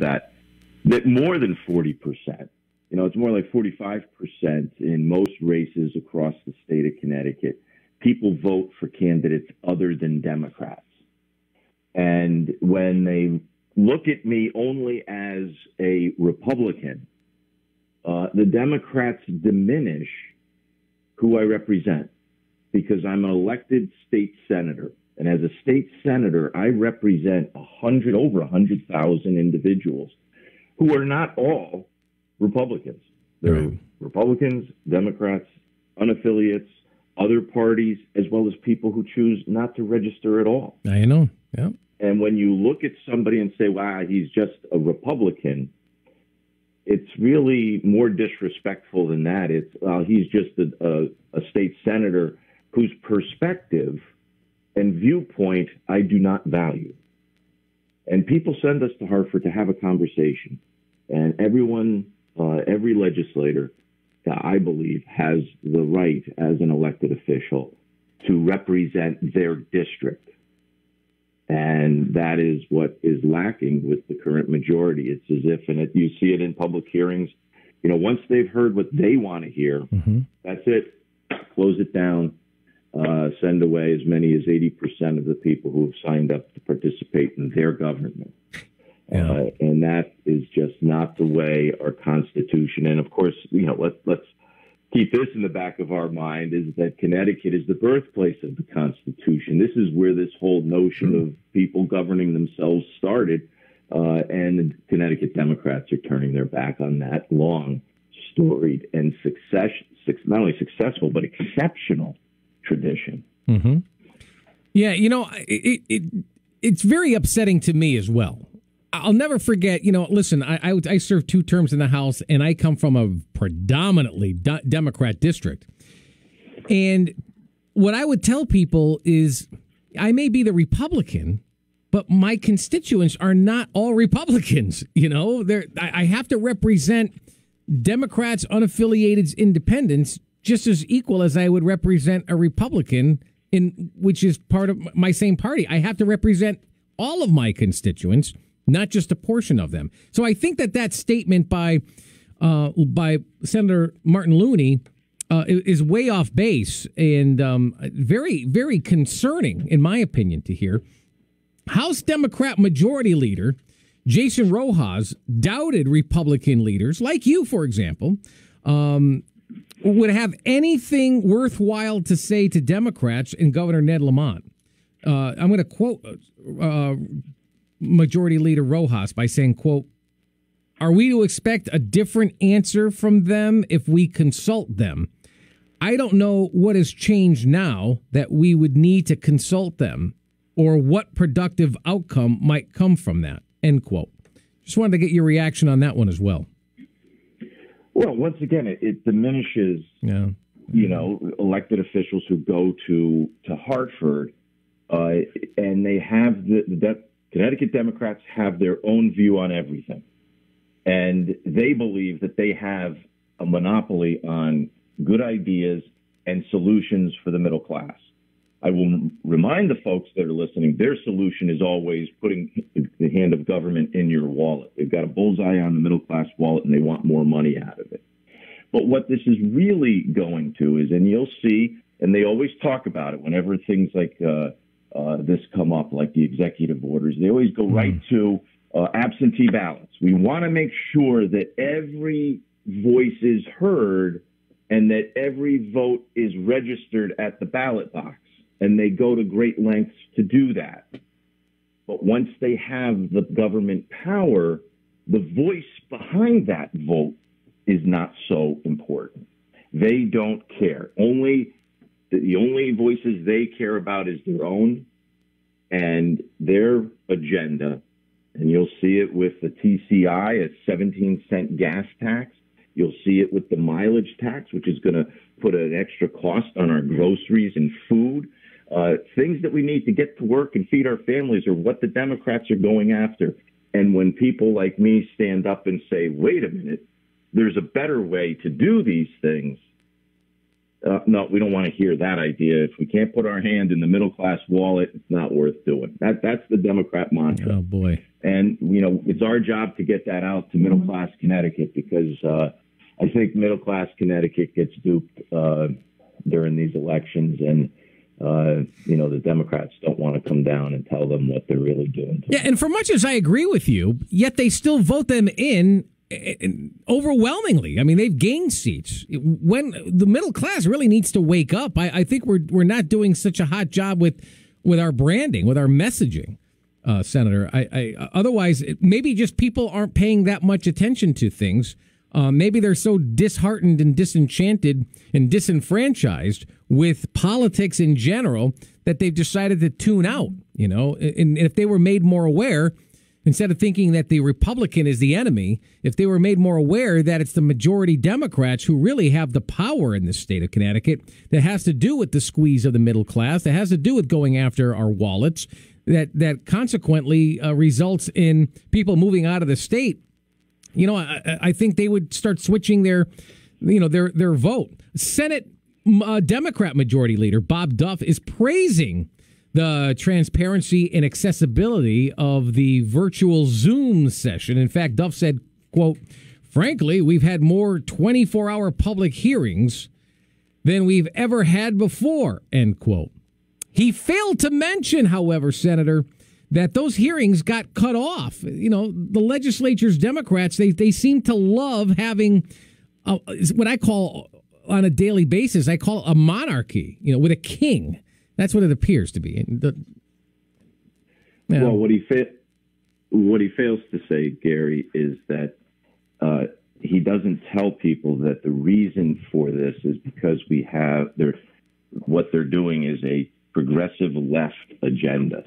that more than 40%, it's more like 45% in most races across the state of Connecticut, people vote for candidates other than Democrats. And when they look at me only as a Republican, the Democrats diminish who I represent, because I'm an elected state senator. And as a state senator, I represent over 100,000 individuals who are not all Republicans. They're Republicans, Democrats, unaffiliates, other parties, as well as people who choose not to register at all. I know. Yeah. And when you look at somebody and say, wow, he's just a Republican, it's really more disrespectful than that. It's, he's just a state senator whose perspective and viewpoint I do not value. And people send us to Hartford to have a conversation. And everyone, every legislator, I believe, has the right as an elected official to represent their district. And that is what is lacking with the current majority. It's as if, and you see it in public hearings, once they've heard what they want to hear, that's it. Close it down. Send away as many as 80% of the people who have signed up to participate in their government. Yeah. And that is just not the way our Constitution. And of course, let's keep this in the back of our mind, is that Connecticut is the birthplace of the Constitution. This is where this whole notion of people governing themselves started. And the Connecticut Democrats are turning their back on that long, storied, and not only successful, but exceptional tradition. Mm-hmm. Yeah, it's very upsetting to me as well. I'll never forget, listen, I served 2 terms in the House, and I come from a predominantly Democrat district. And what I would tell people is I may be the Republican, but my constituents are not all Republicans. I have to represent Democrats, unaffiliated independents, just as equal as I would represent a Republican, which is part of my same party. I have to represent all of my constituents, not just a portion of them. So I think that statement by Senator Martin Looney is way off base and very, very concerning, in my opinion, to hear. House Democrat Majority Leader Jason Rojas doubted Republican leaders, like you, for example, would have anything worthwhile to say to Democrats and Governor Ned Lamont. I'm going to quote Majority Leader Rojas by saying, quote, "Are we to expect a different answer from them if we consult them? I don't know what has changed now that we would need to consult them, or what productive outcome might come from that," end quote. Just wanted to get your reaction on that one as well. Well, once again, it diminishes, elected officials who go to Hartford, and they have the Connecticut Democrats have their own view on everything. And they believe that they have a monopoly on good ideas and solutions for the middle class. I will remind the folks that are listening, their solution is always putting the hand of government in your wallet. They've got a bullseye on the middle class wallet, and they want more money out of it. But what this is really going to is, and you'll see, and they always talk about it whenever things like this come up, like the executive orders, they always go right to absentee ballots. We want to make sure that every voice is heard and that every vote is registered at the ballot box. And they go to great lengths to do that. But once they have the government power, the voice behind that vote is not so important. They don't care. The only voices they care about is their own and their agenda. And you'll see it with the TCI, a 17-cent gas tax. You'll see it with the mileage tax, which is going to put an extra cost on our groceries and food. Things that we need to get to work and feed our families are what the Democrats are going after. And when people like me stand up and say, wait a minute, there's a better way to do these things. No, we don't want to hear that idea. If we can't put our hand in the middle class wallet, it's not worth doing. That's the Democrat mantra. Oh, boy. And, it's our job to get that out to middle-class Connecticut because I think middle-class Connecticut gets duped during these elections. And, the Democrats don't want to come down and tell them what they're really doing. Yeah, and for much as I agree with you, yet they still vote them in overwhelmingly. I mean, they've gained seats. When the middle class really needs to wake up, I think we're not doing such a hot job with our branding, with our messaging, Senator. I otherwise, maybe just people aren't paying that much attention to things. Maybe they're so disheartened and disenchanted and disenfranchised with politics in general that they've decided to tune out, and if they were made more aware, instead of thinking that the Republican is the enemy, if they were made more aware that it's the majority Democrats who really have the power in the state of Connecticut, that has to do with the squeeze of the middle class, that has to do with going after our wallets, that consequently results in people moving out of the state. I think they would start switching their vote. Senate Democrat Majority Leader Bob Duff is praising the transparency and accessibility of the virtual Zoom session. In fact, Duff said, quote, "Frankly, we've had more 24-hour public hearings than we've ever had before," end quote. He failed to mention, however, Senator, that those hearings got cut off. The legislature's Democrats, they seem to love having what I call on a daily basis, I call a monarchy, with a king. That's what it appears to be. Well, what he fails to say, Gary, is that he doesn't tell people that the reason for this is because what they're doing is a progressive left agenda.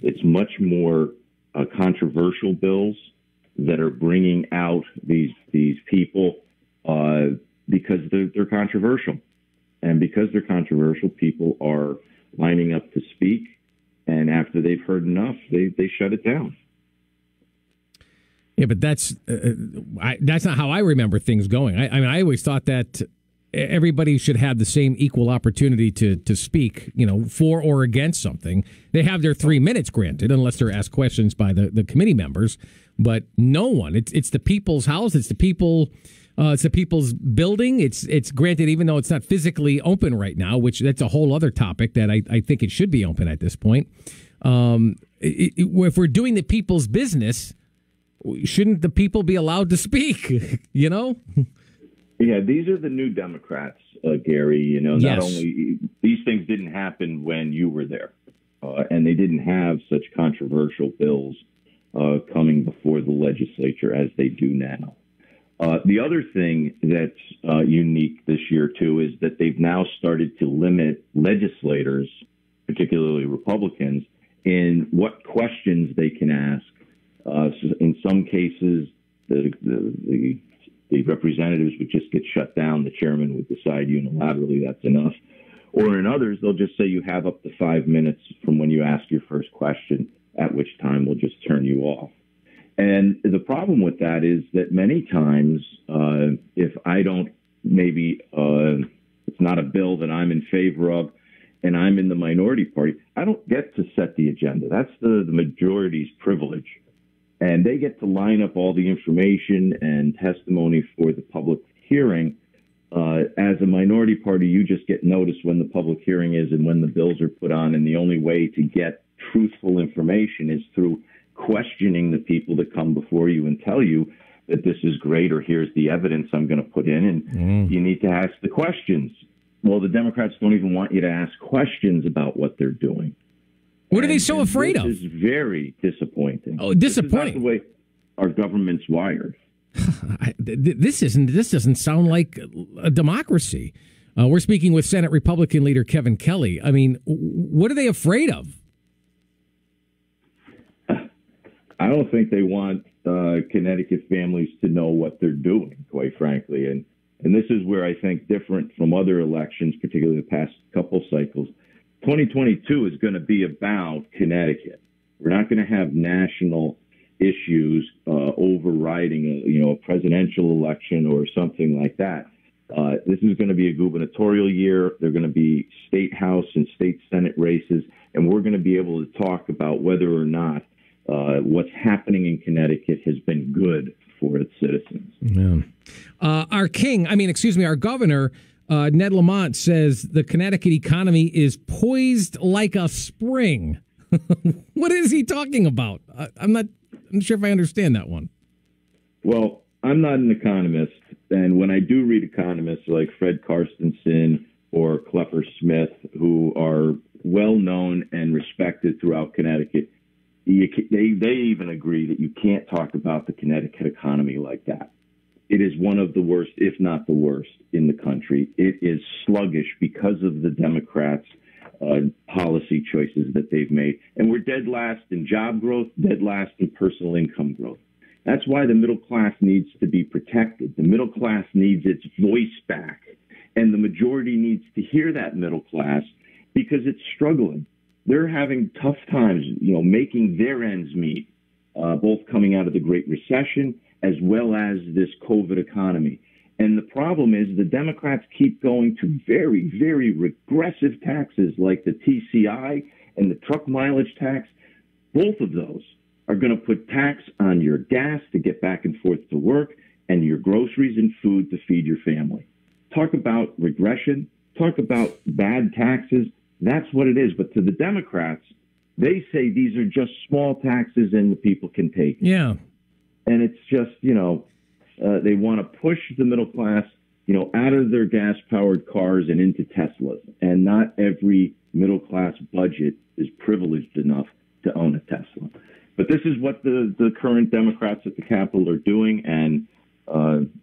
It's much more controversial bills that are bringing out these people because they're controversial. And because they're controversial, people are lining up to speak. And after they've heard enough, they shut it down. Yeah, but that's not how I remember things going. I always thought that everybody should have the same equal opportunity to speak, for or against something. They have their 3 minutes granted, unless they're asked questions by the committee members. But no one. It's the people's house. It's the people. It's the people's building. It's granted, even though it's not physically open right now, which that's a whole other topic that I think it should be open at this point. If we're doing the people's business, shouldn't the people be allowed to speak? Yeah, these are the new Democrats, Gary. Not yes. only these things didn't happen when you were there, and they didn't have such controversial bills coming before the legislature as they do now. The other thing that's unique this year, too, is that they've now started to limit legislators, particularly Republicans, in what questions they can ask. So in some cases, the representatives would just get shut down. The chairman would decide unilaterally that's enough. Or in others, they'll just say you have up to 5 minutes from when you ask your first question, at which time we'll just turn you off. And the problem with that is that many times, if I don't, maybe it's not a bill that I'm in favor of, and I'm in the minority party, I don't get to set the agenda. That's the majority's privilege. And they get to line up all the information and testimony for the public hearing. As a minority party, you just get notice when the public hearing is and when the bills are put on. And the only way to get truthful information is through questioning the people that come before you and tell you that this is great or here's the evidence I'm going to put in. And you need to ask the questions. Well, the Democrats don't even want you to ask questions about what they're doing. What are they so afraid of? This is very disappointing. Oh, disappointing. This is not the way our government's wired. This doesn't sound like a democracy. We're speaking with Senate Republican leader Kevin Kelly. I mean, what are they afraid of? I don't think they want Connecticut families to know what they're doing, quite frankly. And this is where I think different from other elections, particularly the past couple cycles, 2022 is going to be about Connecticut. We're not going to have national issues overriding a presidential election or something like that. This is going to be a gubernatorial year. There are going to be state house and state senate races, and we're going to be able to talk about whether or not what's happening in Connecticut has been good for its citizens. Yeah. Our governor, Ned Lamont, says the Connecticut economy is poised like a spring. What is he talking about? I'm not sure if I understand that one. Well, I'm not an economist, and when I do read economists like Fred Carstensen or Klepper Smith, who are well known and respected throughout Connecticut, they even agree that you can't talk about the Connecticut economy like that. It is one of the worst, if not the worst, in the country. It is sluggish because of the Democrats' policy choices that they've made. And we're dead last in job growth, dead last in personal income growth. That's why the middle class needs to be protected. The middle class needs its voice back. And the majority needs to hear that middle class because it's struggling. They're having tough times, making their ends meet, both coming out of the Great Recession as well as this COVID economy. And the problem is the Democrats keep going to very, very regressive taxes like the TCI and the truck mileage tax. Both of those are going to put tax on your gas to get back and forth to work and your groceries and food to feed your family. Talk about regression. Talk about bad taxes. That's what it is. But to the Democrats, they say these are just small taxes and the people can take it. Yeah. And it's just, they want to push the middle class, out of their gas-powered cars and into Teslas. And not every middle-class budget is privileged enough to own a Tesla. But this is what the current Democrats at the Capitol are doing. And,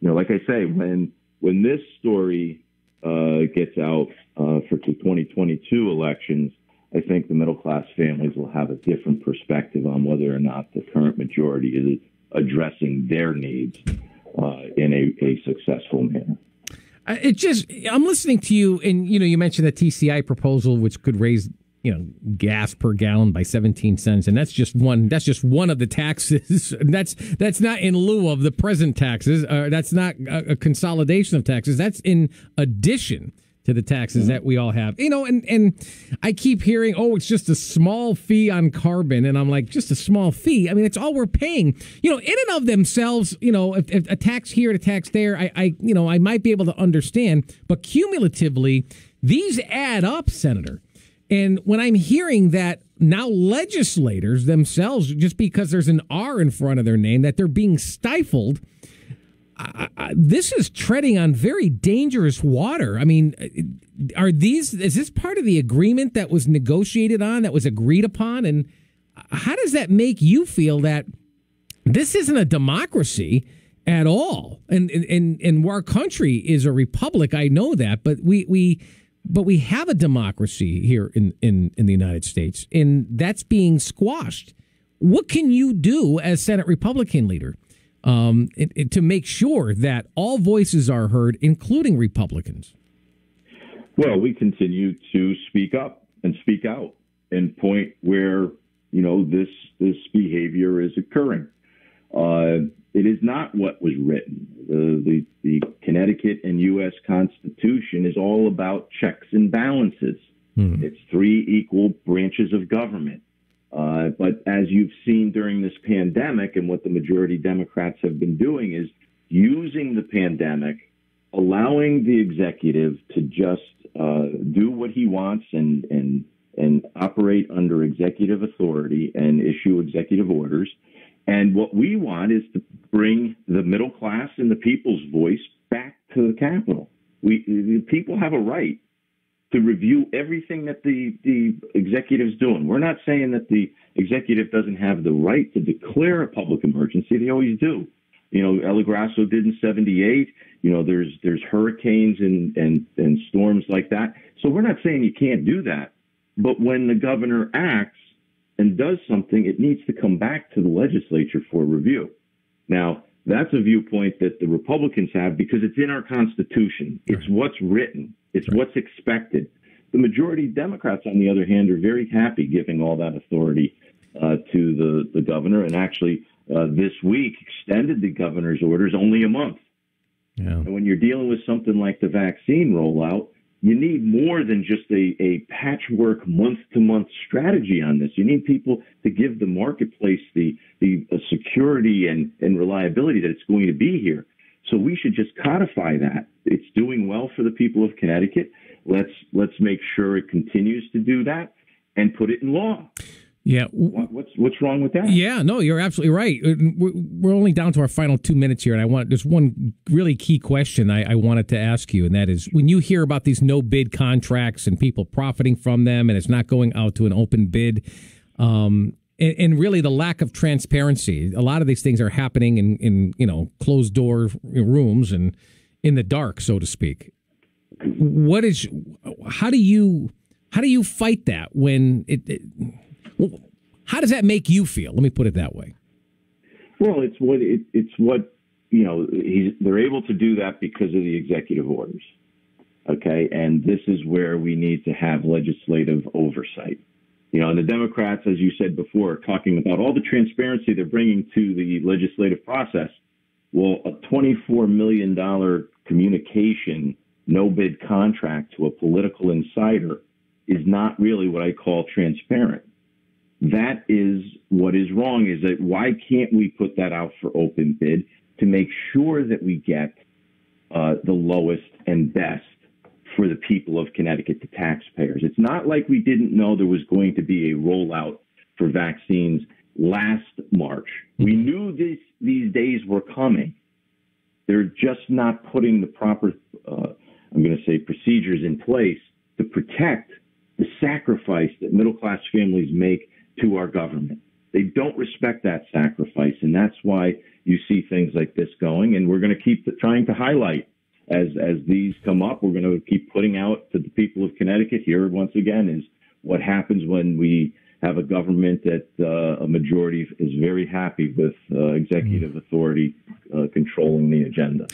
like I say, when this story gets out for the 2022 elections, I think the middle-class families will have a different perspective on whether or not the current majority is addressing their needs in a successful manner. I'm listening to you, and you mentioned the TCI proposal, which could raise gas per gallon by 17 cents, and that's just one of the taxes. that's not in lieu of the present taxes. That's not a consolidation of taxes. That's in addition to the taxes that we all have. And I keep hearing, it's just a small fee on carbon, and I'm like, just a small fee? I mean, it's all we're paying. In and of themselves, if a tax here, a tax there, I might be able to understand, but cumulatively, these add up, Senator. And when I'm hearing that now legislators themselves, just because there's an R in front of their name, that they're being stifled, this is treading on very dangerous water. I mean, is this part of the agreement that was negotiated on, that was agreed upon? And how does that make you feel that this isn't a democracy at all? And our country is a republic, I know that, but we have a democracy here in the United States, and that's being squashed. What can you do as Senate Republican leader to make sure that all voices are heard, including Republicans? Well, we continue to speak up and speak out and point where, this behavior is occurring. It is not what was written. The Connecticut and U.S. Constitution is all about checks and balances. It's three equal branches of government. But as you've seen during this pandemic, and what the majority Democrats have been doing is using the pandemic, allowing the executive to just do what he wants and operate under executive authority and issue executive orders. And what we want is to bring the middle class and the people's voice back to the Capitol. The people have a right to review everything that the executive's doing. We're not saying that the executive doesn't have the right to declare a public emergency. They always do. El Grasso did in 78. There's hurricanes and storms like that. So we're not saying you can't do that. But when the governor acts and does something, it needs to come back to the legislature for review. Now, that's a viewpoint that the Republicans have because it's in our Constitution. It's what's written. It's what's expected. The majority Democrats, on the other hand, are very happy giving all that authority to the governor, and actually this week extended the governor's orders only a month. Yeah. And when you're dealing with something like the vaccine rollout, you need more than just a patchwork month-to-month strategy on this. You need people to give the marketplace the security and reliability that it's going to be here. So we should just codify that. It's doing well for the people of Connecticut. Let's make sure it continues to do that and put it in law. Yeah. What's wrong with that? Yeah, no, you're absolutely right. We're only down to our final 2 minutes here, and there's one really key question I wanted to ask you, and that is, when you hear about these no bid contracts and people profiting from them, and it's not going out to an open bid, and really the lack of transparency, a lot of these things are happening in closed door rooms and in the dark, so to speak. How do you fight that when how does that make you feel? Let me put it that way. Well, it's what they're able to do that because of the executive orders. Okay, and this is where we need to have legislative oversight. And the Democrats, as you said before, are talking about all the transparency they're bringing to the legislative process. Well, a $24 million communication no bid contract to a political insider is not really what I call transparent. That is what is wrong, is that why can't we put that out for open bid to make sure that we get the lowest and best for the people of Connecticut, the taxpayers? It's not like we didn't know there was going to be a rollout for vaccines last March. We knew these days were coming. They're just not putting the proper, procedures in place to protect the sacrifice that middle-class families make to our government. They don't respect that sacrifice, and that's why you see things like this going. And we're going to keep trying to highlight as these come up. We're going to keep putting out to the people of Connecticut here once again is what happens when we have a government that a majority is very happy with executive authority controlling the agenda.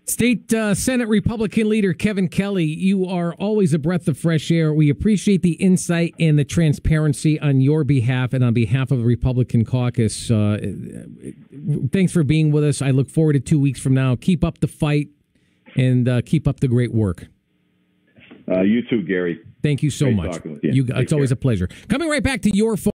State Senate Republican leader Kevin Kelly, you are always a breath of fresh air. We appreciate the insight and the transparency on your behalf and on behalf of the Republican caucus. Thanks for being with us. I look forward to 2 weeks from now. Keep up the fight and keep up the great work. You too, Gary. Thank you so much. Talking with you. It's always a pleasure. Coming right back to your phone.